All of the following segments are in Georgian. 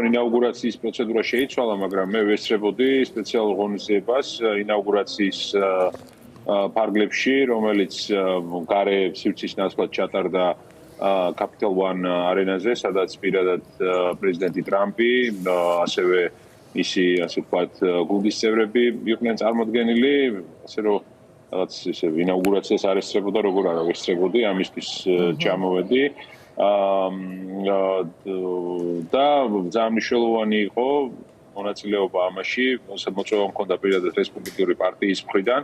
ინაუგურაციის პროცედურა შეიცვალა, მაგრამ მე ვესწრებოდი სპეციალურ ღონისძიებას ინაუგურაციის ფარგლებში, რომელიც გარე სივრცის ნაცვლად ჩატარდა Capital One არენაზე, სადაც პირადად პრეზიდენტი ტრამპი, ასევე ისი, ასე ვთქვათ, გუნდის წევრები იყვნენ წარმოდგენილი, ასე რომ რაღაც ისე ინაუგურაციას არ ესწრებოდა, როგორ არა ვესწრებოდი, ამისთვის ჩამოვედი. და ძალიან მნიშვნელოვანი იყო მონაწილეობა ამაში, მოწვევა მქონდა პირადად რესპუბლიკური პარტიის მხრიდან.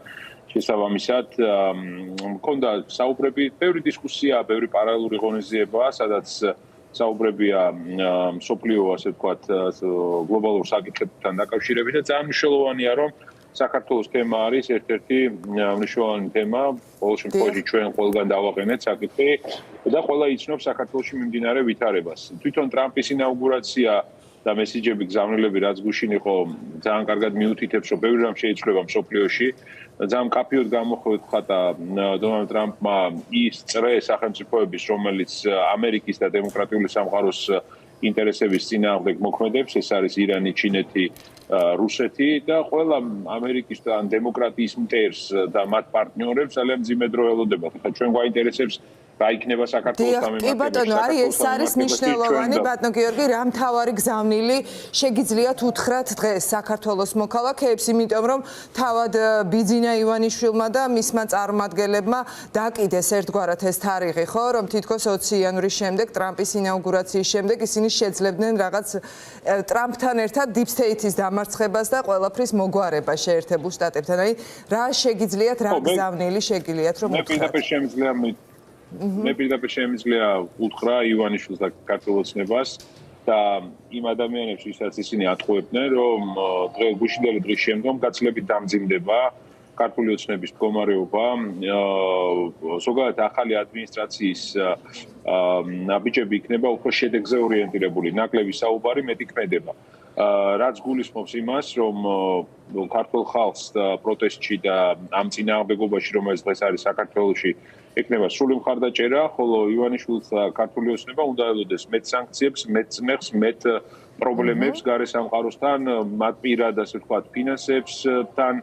შესაბამისად, მქონდა საუბრები, ბევრი დისკუსია, ბევრი პარალელური ღონისძიება, სადაც საუბრებია მსოფლიო, ასე ვთქვათ, გლობალურ საკითხებთან დაკავშირებით და ძალიან მნიშვნელოვანია, რომ საქართველოს თემა არის ერთ-ერთი მნიშვნელოვანი თემა, ყოველ შემთხვევაში ჩვენ ყველგან დავაყენეთ საკითხი და ყველა იცნობს საქართველოში მიმდინარე ვითარებას. თვითონ ტრამპის ინაუგურაცია და მესიჯები, გზავნილები, რაც გუშინ იყო, ძალიან კარგად მიუთითებს, რომ ბევრი რამ შეიცვლება მსოფლიოში. ძალიან კაფიოდ გამოხატა დონალდ ტრამპმა ის წრე სახელმწიფოების, რომელიც ამერიკის და დემოკრატიული სამყაროს ინტერესების წინააღმდეგ მოქმედებს, ეს არის ირანი, ჩინეთი, რუსეთი და ყველა ამერიკის და დემოკრატიის მტერს და მათ პარტნიორებს ძალიან მძიმე დრო ელოდებათ. ხა ჩვენ გვაინტერესებს რა იქნება საქართველოს ამემართებაში. კი ბატონო, ეს არის მნიშვნელოვანი, ბატონო გიორგი, რა მთავარი გზავნილი შეგიძლიათ უთხრათ დღეს საქართველოს მოქალაქეებს, იმიტომ რომ თავად ბიძინა ივანიშვილმა და მისმა წარმომადგენლებმა დაკიდეს ერთგვარად ეს თარიღი, ხო, რომ თითქოს 20 იანვრის შემდეგ, ტრამპის ინაუგურაციის შემდეგ ისინი შეძლებდნენ რაღაც ტრამპთან ერთად Deep State-ის დამარცხებას და ყველაფრის მოგვარებას შეერთებულ შტატებთან. აი, რა შეგიძლიათ, რა გზავნილი შეგიძლიათ რომ უთხრათ? მე პირდაპირ შემიძლია უთხრა ივანიშვილს და საქართველოს ცნებას და იმ ადამიანებს, ვისაც ისინი ატყუებდნენ, რომ გუშინდელი დღის შემდგომ გაცილებით დამძიმდება ქართული ოცნების მდგომარეობა, ზოგადად ახალი ადმინისტრაციის ნაბიჯები იქნება უფრო შედეგზე ორიენტირებული, ნაკლები საუბარი მეტი ქმედება. რაც გულისხმობს იმას, რომ ქართულ ხალხს პროტესტში და ამ წინააღმდეგობაში, რომელიც დღეს არის საქართველოში, ეკნება სრული მხარდაჭერა, ხოლო ივანიშვილს და ქართული ოცნება უნდა ელოდეს მეტ სანქციებს, მეტ წნეხს, მეტ პრობლემებს გარე სამყაროსთან, მათ პირად, ასე ვთქვათ, ფინანსებთან,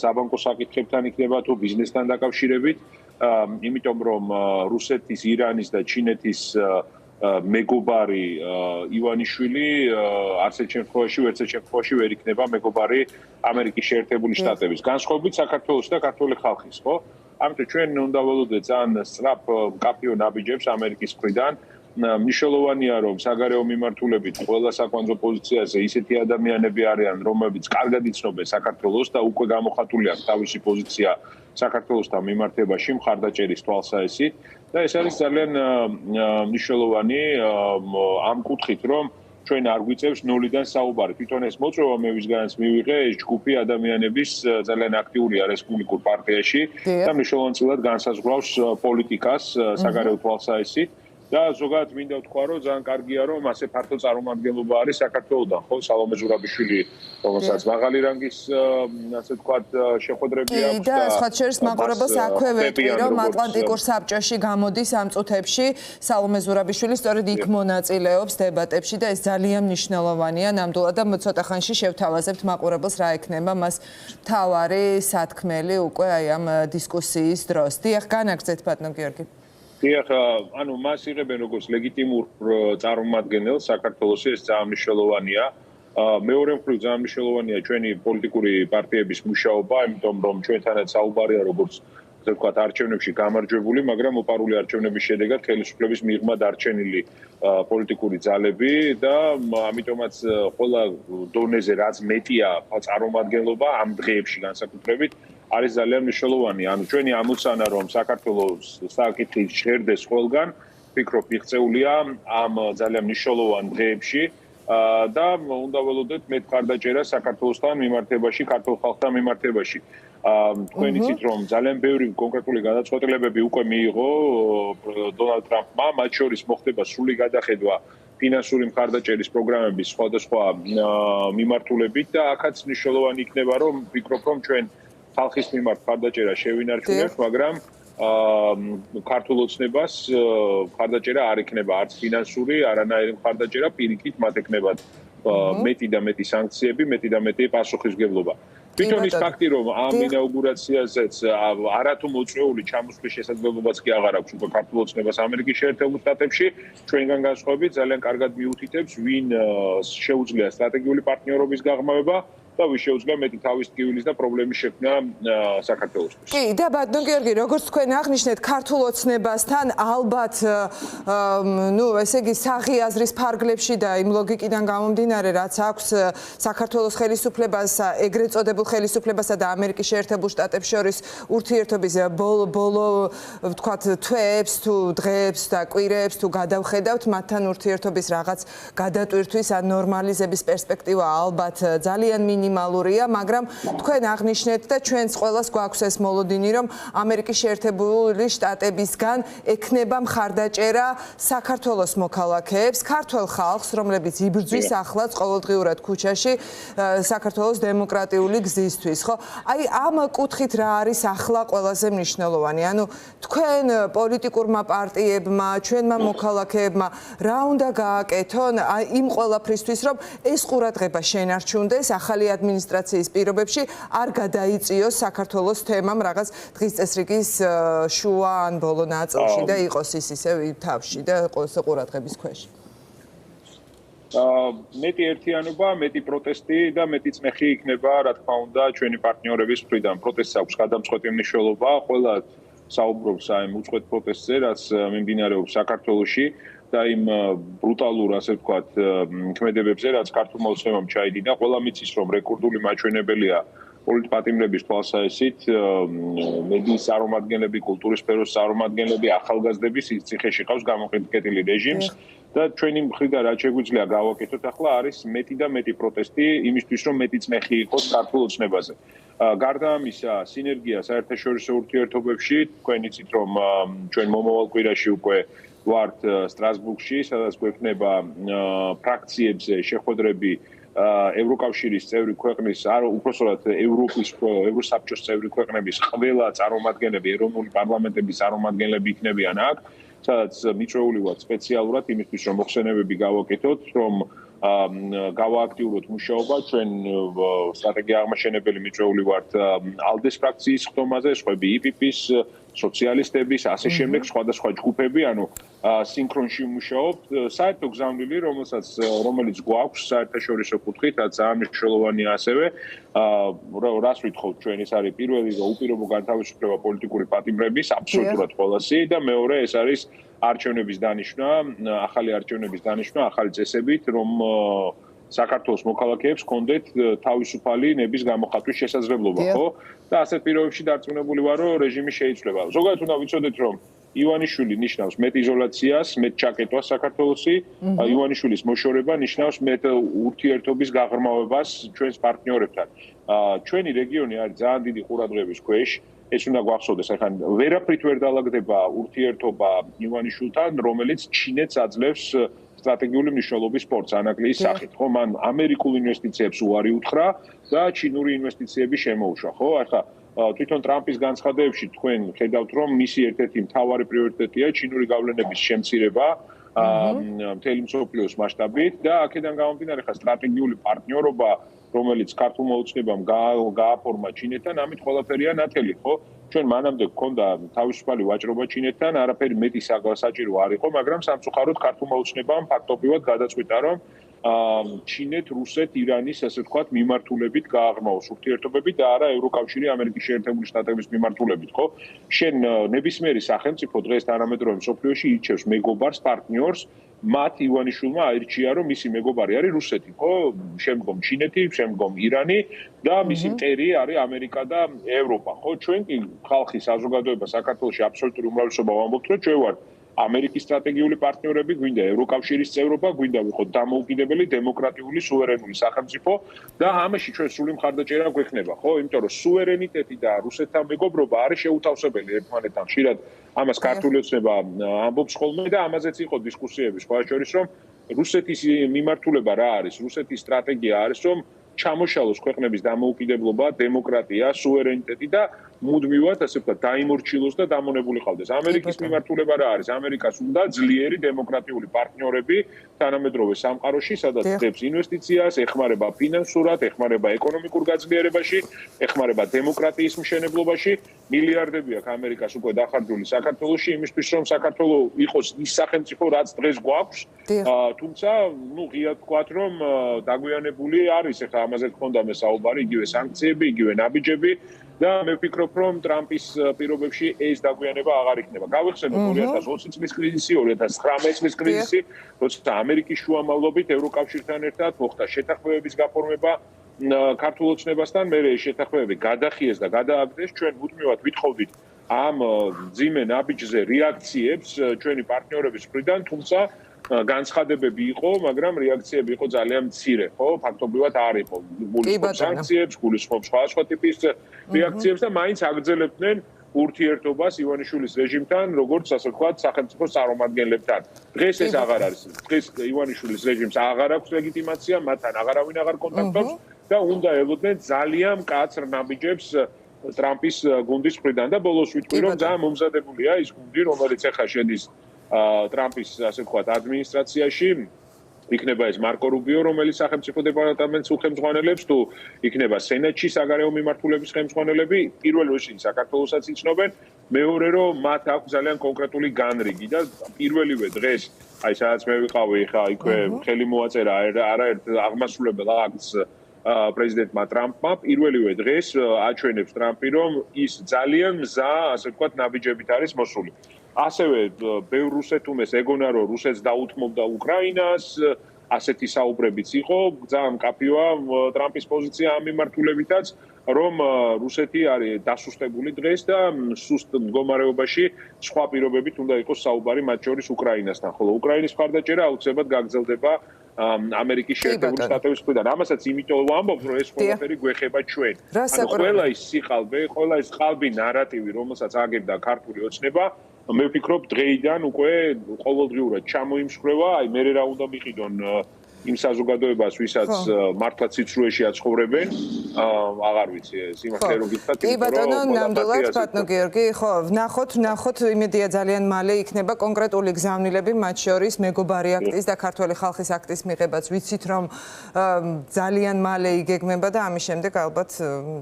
საბანკო საკითხებთან იქნება თუ ბიზნესთან დაკავშირებით, იმიტომ რომ რუსეთის, ირანის და ჩინეთის მეგობარი ივანიშვილი არც ერთ შემთხვევაში, ვერც ერთ შემთხვევაში ვერ იქნება მეგობარი ამერიკის შეერთებული შტატების. განსხვავებით საქართველოს და ქართული ხალხის, ხო? ამიტომ ჩვენ უნდა ველოდეთ ძალიან სწრაფ კაფიო ნაბიჯებს ამერიკის მხრიდან. მნიშვნელოვანია, რომ საგარეო მიმართულებით ყველა საკვანძო პოზიციაზე ისეთი ადამიანები არიან, რომლებიც კარგად იცნობენ საქართველოს და უკვე გამოხატული აქვს თავისი პოზიცია საქართველოსთან მიმართებაში მხარდაჭერის თვალსაჩინით და ეს არის ძალიან მნიშვნელოვანი ამ კუთხით, რომ ჩვენ არ გვიწევს ნულიდან საუბარი. თვითონ ეს მოწვევა მე ვისგანაც მივიღე, ეს ჯგუფი ადამიანების ძალიან აქტიურია რესპუბლიკურ პარტიაში და მნიშვნელოვნად განსაზღვრავს პოლიტიკას საგარეო თვალსაჩინით. და ზოგადად მინდა ვთქვა, რომ ძალიან კარგია, რომ ასე ფართო წარმომადგენლობა არის საქართველოდან, ხო, სალომე ზურაბიშვილი, რომელსაც მაღალი რანგის, ასე ვთქვათ, შეხვედრები აქვს და სხვა შორის მაყურებელს აქვე ვეტყვი, რომ ატლანტიკურ საბჭოში გამოდის ამ წუთებში სალომე ზურაბიშვილი სწორედ იქ მონაწილეობს დებატებში და ეს ძალიან მნიშვნელოვანია ნამდვილად და ცოტა ხანში შევთავაზებთ მაყურებელს რა ექნება მას მთავარი სათქმელი უკვე აი ამ დისკუსიის დროს. დიახ, განაგრძეთ ბატონო გიორგი. დიახ, ანუ მას იღებენ როგორც ლეგიტიმურ წარმომადგენელს საქართველოში, ეს ძალიან მნიშვნელოვანია. მეორე მხრივ ძალიან მნიშვნელოვანია ჩვენი პოლიტიკური პარტიების მუშაობა, იმიტომ რომ ჩვენთანაც საუბარია როგორც ასე ვთქვათ, არჩევნებში გამარჯვებული, მაგრამ მოპარული არჩევნების შედეგად ხელისუფლების მიღმა დარჩენილი პოლიტიკური ძალები და ამიტომაც ყველა დონეზე რაც მეტია წარმომადგენლობა ამ დღეებში განსაკუთრებით არის ძალიან მნიშვნელოვანი. ანუ ჩვენი ამოცანა, რომ საქართველოს საკითხი შერდეს ყველგან, ვფიქრობ, მიღწეულია ამ ძალიან მნიშვნელოვან დღეებში და უნდა ველოდეთ მეტ მხარდაჭერას საქართველოსთან მიმართებაში, ქართულ ხალხთან მიმართებაში. თქვენ იცით, რომ ძალიან ბევრი კონკრეტული გადაწყვეტილებები უკვე მიიღო დონალდ ტრამპმა, მათ შორის მოხდება სრული გადახედვა ფინანსური მხარდაჭერის პროგრამების სხვადასხვა მიმართულებით და აქაც მნიშვნელოვანი იქნება, რომ ვფიქრობ, რომ ჩვენ ხალხის მიმართ მხარდაჭერა შევინარჩუნებთ, მაგრამ ქართულ ოცნებას მხარდაჭერა არ ექნება არც ფინანსური, არანაირი მხარდაჭერა, პირიქით მათ ექნებათ მეტი და მეტი სანქციები, მეტი და მეტი პასუხისმგებლობა. თვითონ ის ფაქტი, რომ ამ ინაუგურაციაზეც არათუ მოწვეული ჩამოსვლის შესაძლებლობაც კი აღარ აქვს უკვე ქართულ ოცნებას ამერიკის შეერთებულ შტატებში, ჩვენგან განსხვავებით ძალიან კარგად მიუთითებს, ვინ შეუძლია სტრატეგიული პარტნიორობის გაღრმავება და ვის შეუძლია მეტი თავის ტკივილის და პრობლემის შექმნა საქართველოსთვის. კი, და ბატონ გიორგი, როგორც თქვენ აღნიშნეთ, ქართულ ოცნებასთან ალბათ, ესე იგი, საღი აზრის ფარგლებში და იმ ლოგიკიდან გამომდინარე, რაც აქვს საქართველოს ხელისუფლებასა, ეგრეთ წოდებულ ხელისუფლებასა და ამერიკის შეერთებულ შტატებს შორის ურთიერთობის ბოლო, ვთქვათ, თვეებს თუ დღეებს და კვირეებს თუ გადავხედავთ, მათთან ურთიერთობის რაღაც გადატვირთვის ან ნორმალიზების პერსპექტივა ალბათ ძალიან მინიმალურია, მაგრამ თქვენ აღნიშნეთ და ჩვენს ყველას გვაქვს ეს მოლოდინი, რომ ამერიკის შეერთებული შტატებისგან ექნება მხარდაჭერა საქართველოს მოქალაქეებს, ქართველ ხალხს, რომლებიც იბრძვის ახლაც ყოველდღიურად ქუჩაში საქართველოს დემოკრატიული გზისთვის, ხო? აი ამ კუთხით რა არის ახლა ყველაზე მნიშვნელოვანი? ანუ თქვენ პოლიტიკურმა პარტიებმა, ჩვენმა მოქალაქეებმა რა უნდა გააკეთონ იმ ყველაფრისთვის, რომ ეს ყურადღება შენარჩუნდეს ახალი ადმინისტრაციის პირობებში, არ გადაიწიოს საქართველოს თემამ რაღაც დღის წესრიგის შუა ან ბოლო ნაწილში და იყოს ის ისე თავში და ყურადღების ქვეშ. მეტი ერთიანობა, მეტი პროტესტი და მეტი წმეხი იქნება, რა თქმა უნდა, ჩვენი პარტნიორების მხრიდან. პროტესტს აქვს გადამწყვეტი მნიშვნელობა, ყველა საუბრობს ამ უწყვეტ პროტესტზე, რაც მიმდინარეობს საქართველოში და იმ ბრუტალურ, ასე ვთქვათ, ქმედებებზე, რაც ქართულმა ოცნებამ ჩაიდინა, ყველა მიცის, რომ რეკორდული მაჩვენებელია პოლიტპატიმრების თვალსაჩინით, მედიის წარმომადგენლები, კულტურის სფეროს წარმომადგენლები, ახალგაზრდების ციხეში ყავს გამოყენებული რეჟიმს და ჩვენი მხრიდან რაც შეგვიძლია გავაკეთოთ ახლა არის მეტი და მეტი პროტესტი იმისთვის, რომ მეტი წმეხი იყოს ქართულ ოცნებაზე. გარდა ამისა, სინერგია საერთაშორისო ურთიერთობებში, თქვენ იცით, რომ ჩვენ მომავალ კვირაში უკვე ვართ სტრასბურგში, სადაც გვექნება ფრაქციებზე შეხვედრები ევროკავშირის წევრი ქვეყნის, უпростоრად ევროსაბჭოს წევრი ქვეყნების ყველა წარმომადგენლები, ეროვნული პარლამენტების წარმომადგენლები იქნებიან აქ, სადაც მიწვეული ვართ სპეციალურად იმისთვის, რომ მოხსენებები გავაკეთოთ, რომ გავააქტიუროთ მუშაობა, ჩვენ სტრატეგია აღმაშენებელი მიწვეული ვართ ალდეს ფრაქციის ხდომაზე, სხვები იპიპის, სოციალისტების, ასე შემდეგ, სხვადასხვა ჯგუფები, ანუ სინქრონში ვმუშაობთ. საერთო გზავნილი, რომელიც გვაქვს საერთაშორისო კუთხით, ძალიან მნიშვნელოვანია ასევე, რას ვითხოვთ ჩვენ, ეს არის პირველი უპირობო განთავისუფლება პოლიტიკური პატიმრების, აბსოლუტურად ყველასი და მეორე ეს არის არჩევნების დანიშვნა, ახალი არჩევნების დანიშვნა, ახალი წესებით, რომ საქართველოს მოქალაქეებს ჰქონდეთ თავისუფალი ნების გამოხატვის შესაძლებლობა, ხო? და ასეთ პირობებში დარწმუნებული ვარ, რომ რეჟიმი შეიცვლება. ზოგადად უნდა ვიცოდეთ, რომ ივანიშვილი ნიშნავს მეტ იზოლაციას, მეტ ჩაკეტვას საქართველოსი, ივანიშვილის მოშორება ნიშნავს მეტ ურთიერთობის გაღრმავებას ჩვენს პარტნიორებთან. ჩვენი რეგიონი არის ძალიან დიდი ყურადღების ქვეშ. ეს უნდა გვახსოვდეს, ახლა ვერაფრით ვერ დაალაგდება ურთიერთობა ივანიშვილთან, რომელიც ჩინეთს აძლევს სტრატეგიული მნიშვნელობის სპორტს ანაკლიის სახით, ხო? მან ამერიკულ ინვესტიციებს უარი უთხრა და ჩინური ინვესტიციები შემოუშვა, ხო? ახლა თვითონ ტრამპის განცხადებებში თქვენ ხედავთ, რომ მისი ერთ-ერთი მთავარი პრიორიტეტია ჩინური გავლენების შემცირება მთელი მსოფლიოს მასშტაბით და აქედან გამომდინარე, ხა სტრატეგიული პარტნიორობა, რომელიც ქართულმა ოცნებამ გააფორმა ჩინეთთან, ამით ყველაფერია ნათელი, ხო? ჩვენ მანამდე გქონდა თავისუფალი ვაჭრობა ჩინეთთან, არაფერი მეტი საჭირო არ იყო, მაგრამ სამწუხაროდ ქართულმა ოცნებამ ფაქტობრივად გადაწყვიტა, რომ ჩინეთ, რუსეთ, ირანის, ასე ვთქვათ, მიმართულებით გააღრმავოს ურთიერთობები და არა ევროკავშირი, ამერიკის შეერთებული შტატების მიმართულებით, ხო? შენ ნებისმიერი სახელმწიფო დღეს თანამედროვე მსოფლიოში ირჩევს მეგობარს, პარტნიორს, მათ ივანიშვილმა აირჩია, რომ მისი მეგობარი არის რუსეთი, ხო? შემდგომ ჩინეთი, შემდგომ ირანი და მისი მტერი არის ამერიკა და ევროპა, ხო? ჩვენ კი ხალხის საზოგადოება საქართველოში აბსოლუტური უმრავლესობა ვამბობთ, რომ ჩვენ ვართ ამერიკის სტრატეგიული პარტნიორები, გვინდა ევროკავშირის წევრობა, გვინდა ვიყოთ დამოუკიდებელი, დემოკრატიული, სუვერენული სახელმწიფო და ამაში ჩვენ სრული მხარდაჭერა გვექნება, ხო? იმიტომ რომ სუვერენიტეტი და რუსეთთან მეგობრობა არის შეუთავსებელი ერთმანეთთან. ხშირად ამას ქართული ოცნება ამბობს ხოლმე და ამაზეც იყო დისკუსიები, სხვა შორის, რომ რუსეთის მიმართულება რა არის? რუსეთის სტრატეგია არის, რომ ჩამოშალოს ქვეყნების დამოუკიდებლობა, დემოკრატია, სუვერენიტეტი და მუდმივად ასე ვთქვათ დაიმორჩილოს და დამონებული ყავდეს. ამერიკის მიმართულება რა არის? ამერიკას უნდა ძლიერი დემოკრატიული პარტნიორები თანამედროვე სამყაროში, სადაც ხდებს ინვესტიციას, ეხმარება ფინანსურად, ეხმარება ეკონომიკურ გაძლიერებაში, ეხმარება დემოკრატიის მშენებლობაში. მილიარდები აქვს ამერიკას უკვე დახარჯული საქართველოში იმისთვის, რომ საქართველო იყოს ის სახელმწიფო, რაც დღეს გვაქვს. თუმცა, ღიად ვთქვათ, რომ დაგვიანებული არის, ეხლა ამაზე გქონდა მე საუბარი, იგივე სანქციები, იგივე ნაბიჯები და მე ვფიქრობ, რომ ტრამპის პირობებში ეს დაგვიანება აღარ იქნება. გავიხსენოთ 2020 წლის კრიზისი, 2019 წლის კრიზისი, როცა ამერიკის შუამავლობით ევროკავშირთან ერთად მოხდა შეთანხმებების გაფორმება ქართულ ოცნებასთან, მერე ეს შეთანხმებები გადახიეს და გადააგდეს. ჩვენ მუდმივად ვითხოვდით ამ მძიმე ნაბიჯზე რეაქციებს ჩვენი პარტნიორების მხრიდან, თუმცა განცხადებები იყო, მაგრამ რეაქციები იყო ძალიან მცირე, ხო? ფაქტობრივად არ იყო. გულისხმობს სანქციებს, გულისხმობს სხვა ტიპის რეაქციებს და მაინც აგრძელებდნენ ურთიერთობას ივანიშვილის რეჟიმთან, როგორც ასე ვთქვათ, სახელმწიფოს წარმომადგენლებთან. დღეს ეს აღარ არის. დღეს ივანიშვილის რეჟიმს აღარ აქვს ლეგიტიმაცია, მათთან აღარავინ აღარ კონტაქტობს და უნდა ელოდნენ ძალიან მკაცრ ნაბიჯებს ტრამპის გუნდის მხრიდან და ბოლოს ვიტყვი, რომ ძალიან მომზადებულია ის გუნდი, რომელიც ახლა შედის ტრამპის ასე ვთქვათ ადმინისტრაციაში. იქნება ეს მარკო რუბიო, რომელიც სახელმწიფო დეპარტამენტს უხელმძღვანელებს, თუ იქნება სენატში საგარეო მიმართულების ხელმძღვანელები, პირველ რიგში საქართველოსაც იცნობენ, მეორე რომ მათ აქვს ძალიან კონკრეტული განრიგი და პირველივე დღეს, აი სადაც მე ვიყავი, ხა იქვე ხელი მოაწერა არაერთ აღმასრულებელ აქტს პრეზიდენტმა ტრამპმა, პირველივე დღეს აჩვენებს ტრამპი, რომ ის ძალიან მზა, ასე ვთქვათ, ნაბიჯებით არის მოსული. ასევე ბევრ რუსეთუმეს ეგონა, რომ რუსეთს დაუთმობდა უკრაინას, ასეთი საუბრებიც იყო, ძალიან მკაფიოა ტრამპის პოზიცია ამ მიმართულებითაც, რომ რუსეთი არის დასუსტებული დღეს და სუსტ მდგომარეობაში სხვა პირობებით უნდა იყოს საუბარი მათ შორის უკრაინასთან, ხოლო უკრაინის მხარდაჭერა აუცილებლად გაგრძელდება ამერიკის შეერთებული შტატების მხრიდან. ამასაც იმიტომ ვამბობ, რომ ეს ყველაფერი გვეხება ჩვენ. ანუ ყველა ის სიყალბე, ყველა ის ყალბი ნარატივი, რომელსაც აგებდა ქართული ოცნება, მე ვფიქრობ დღეიდან უკვე ყოველდღიურად ჩამოიმსხვრევა, აი მე რა უნდა მიყიდონ იმ საზოგადოებას, ვისაც მართლა ციცრუეში აცხოვრებენ, აღარ ვიცი, სიმართლე რომ გითხრათ, კი ბატონო, ნამდვილად ბატონო გიორგი, ხო, ვნახოთ, იმედია ძალიან მალე იქნება კონკრეტული გზავნილები, მათ შორის მეგობარი აქტის და ქართველი ხალხის აქტის მიღებაც. ვიცით, რომ ძალიან მალე იგეგმება და ამის შემდეგ ალბათ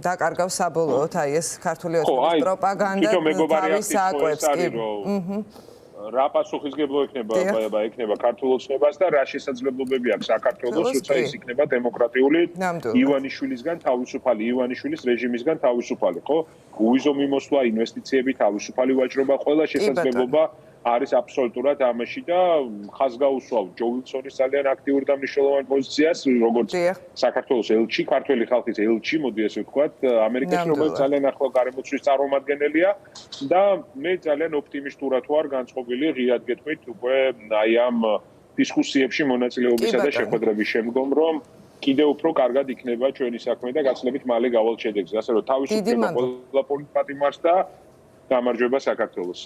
დაკარგავს საბოლოოდ აი ეს ქართული ოცნების პროპაგანდა თავის საკვებს, კი. რა პასუხისგებლო იქნება ქართულ ოცნებას და რა შესაძლებლობები აქვს საქართველოს, როცა ის იქნება დემოკრატიული ივანიშვილისგან თავისუფალი, ივანიშვილის რეჟიმისგან თავისუფალი, ხო? უვიზო მიმოსვლა, ინვესტიციები, თავისუფალი ვაჭრობა, ყველა შესაძლებლობა არის აბსოლუტურად ამაში და ხაზგაუსვავ ჯო ვილსონის ძალიან აქტიურ და მნიშვნელოვან პოზიციას, როგორც საქართველოს ელჩი, ქართველი ხალხის ელჩი, მოდი ესე ვთქვათ, ამერიკაში, რომელიც ძალიან ახლო გარემოცვის წარმომადგენელია და მე ძალიან ოპტიმისტურად ვარ განწყობილი ღიად გეტყვით უკვე აი ამ დისკუსიებში მონაწილეობისა და შეხვედრების შემდგომ, რომ კიდევ უფრო კარგად იქნება ჩვენი საქმე და გაცილებით მალე გავალ შედეგზე, ასე რომ თავისუფლება ყველა პოლიტიკურ პარტიას და გამარჯვება საქართველოს.